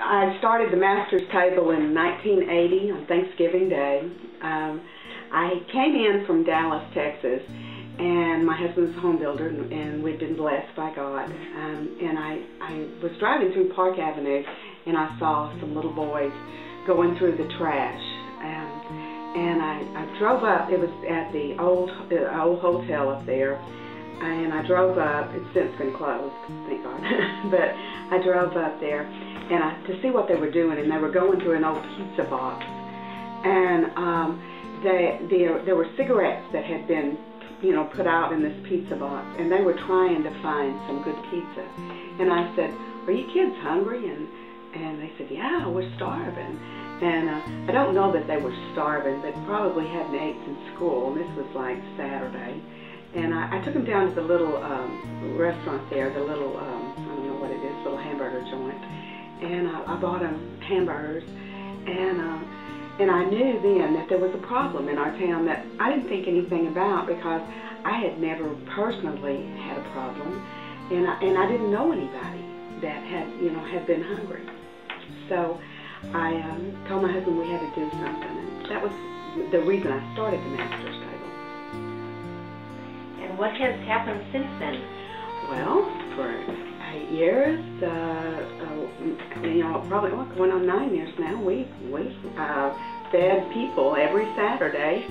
I started the Master's Table in 1980 on Thanksgiving Day. I came in from Dallas, Texas, and my husband's a home builder, and we'd been blessed by God. And I was driving through Park Avenue, and I saw some little boys going through the trash. And I drove up. It was at the old hotel up there, and I drove up. It's since been closed, thank God. But I drove up there and to see what they were doing, and they were going through an old pizza box. And there were cigarettes that had been, put out in this pizza box, and they were trying to find some good pizza. And I said, "Are you kids hungry?" And they said, "Yeah, we're starving." And I don't know that they were starving, but probably hadn't ate since school, and this was like Saturday. And I took them down to the little restaurant there, the little, I don't know what it is, little hamburger joint. And I bought them hamburgers, and I knew then that there was a problem in our town that I didn't think anything about, because I had never personally had a problem, and I didn't know anybody that had been hungry. So I told my husband we had to do something, and that was the reason I started the Master's Table. And what has happened since then? Well, for 8 years, probably going on 9 years now, we've fed people every Saturday.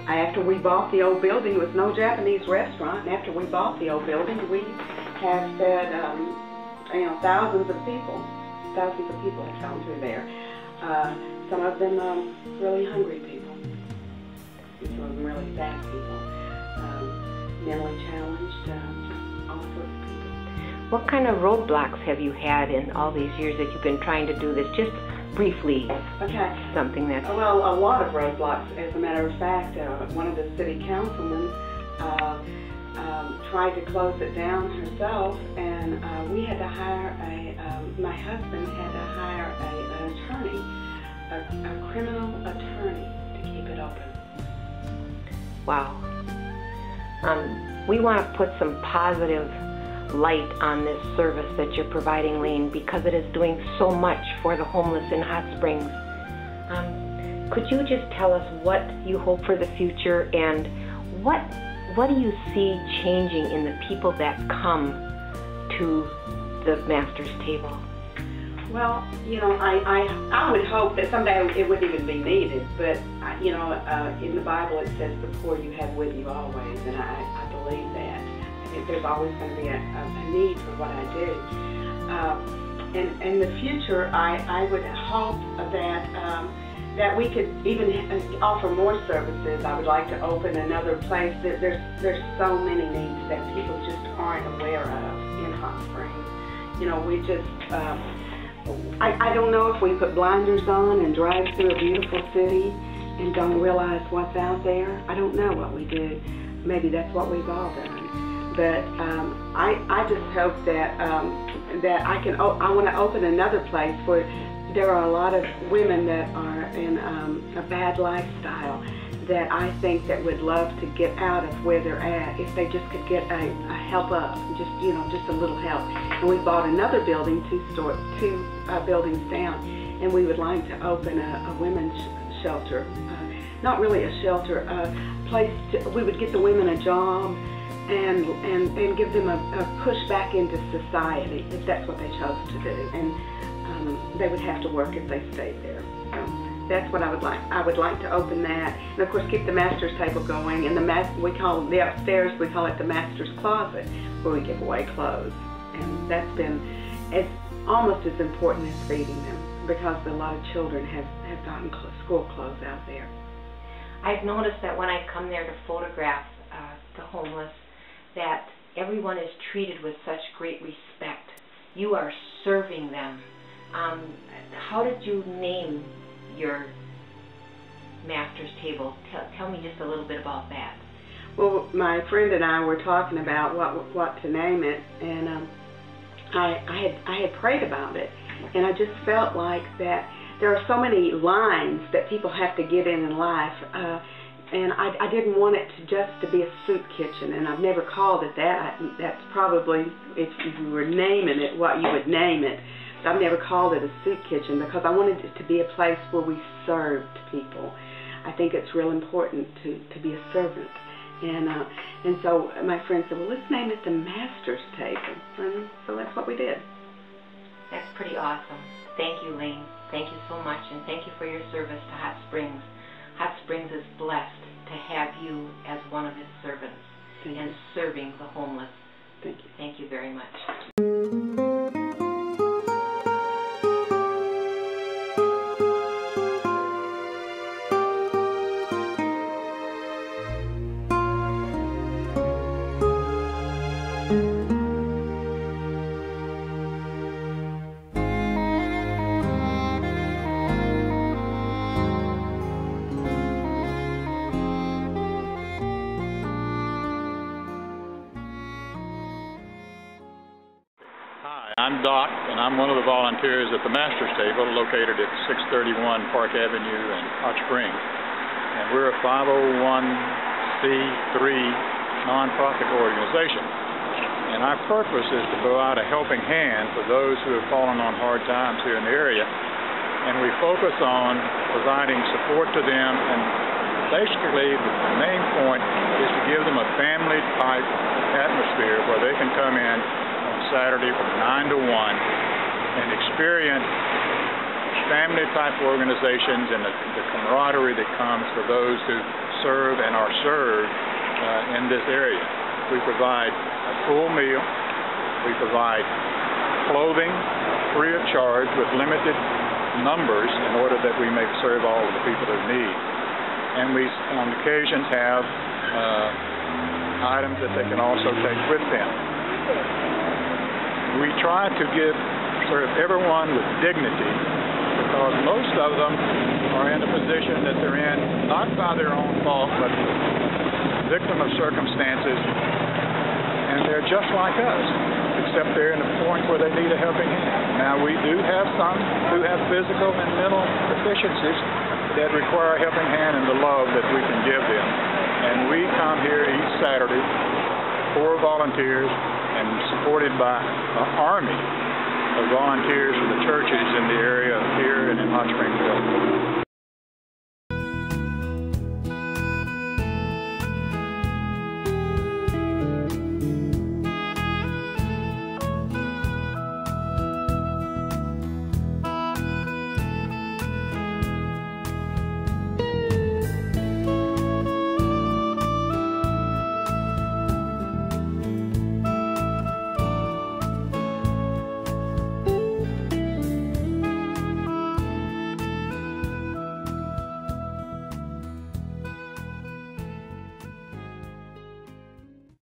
After we bought the old building, it was no Japanese restaurant, and after we bought the old building, we have fed thousands of people. Thousands of people have come through there. Some of them really hungry people. Some of them really sad people. Mentally challenged, all sorts of people. What kind of roadblocks have you had in all these years that you've been trying to do this? Just briefly. Okay. Something that's... Well, a lot of roadblocks. As a matter of fact, one of the city councilmen tried to close it down herself, and we had to hire my husband had to hire an attorney, a criminal attorney, to keep it open. Wow. We want to put some positive light on this service that you're providing, Lane, because it is doing so much for the homeless in Hot Springs. Could you just tell us what you hope for the future, and what do you see changing in the people that come to the Master's Table? Well, I would hope that someday it wouldn't even be needed, but in the Bible it says the poor you have with you always, and I believe that. There's always going to be a need for what I do. And in the future, I would hope that we could even offer more services. I would like to open another place. There's so many needs that people just aren't aware of in Hot Springs. We just, I don't know if we put blinders on and drive through a beautiful city and don't realize what's out there. I don't know what we do. Maybe that's what we've all done. But I just hope that I want to open another place where there are a lot of women that are in a bad lifestyle that I think that would love to get out of where they're at if they just could get a help up, just a little help. And we bought another building, two buildings down, and we would like to open a women's shelter. Not really a shelter, a place we would get the women a job and give them a push back into society if that's what they chose to do. And they would have to work if they stayed there. So that's what I would like. I would like to open that, and of course keep the Master's Table going. And we call the upstairs, we call it the Master's Closet, where we give away clothes. And that's been almost as important as feeding them, because a lot of children have gotten school clothes out there. I've noticed that when I come there to photograph the homeless, that everyone is treated with such great respect. You are serving them. How did you name your Master's Table? Tell me just a little bit about that. Well, my friend and I were talking about what to name it, and I had prayed about it, and I just felt like that there are so many lines that people have to get in life, and I didn't want it to be a soup kitchen, and I've never called it that. That's probably, if you were naming it, what you would name it. I've never called it a soup kitchen because I wanted it to be a place where we served people. I think it's real important to be a servant. And so my friend said, well, let's name it the Master's Table. And so that's what we did. That's pretty awesome. Thank you, Lane. Thank you so much, and thank you for your service to Hot Springs. Hot Springs is blessed to have you as one of its servants and serving the homeless. Thank you. Thank you very much. I'm Doc, and I'm one of the volunteers at the Master's Table located at 631 Park Avenue in Hot Springs. And we're a 501c3 nonprofit organization. And our purpose is to go out a helping hand for those who have fallen on hard times here in the area. And we focus on providing support to them, and basically the main point is to give them a family-type atmosphere where they can come in Saturday from 9 to 1 and experience family-type organizations and the camaraderie that comes for those who serve and are served in this area. We provide a full meal. We provide clothing free of charge with limited numbers in order that we may serve all of the people that need. And we, on occasions, have items that they can also take with them. We try to serve everyone with dignity because most of them are in a position that they're in not by their own fault, but victim of circumstances, and they're just like us, except they're in a point where they need a helping hand. Now, we do have some who have physical and mental deficiencies that require a helping hand and the love that we can give them. And we come here each Saturday, 4 volunteers, and supported by an army of volunteers from the churches in the area here and in Hot Springs.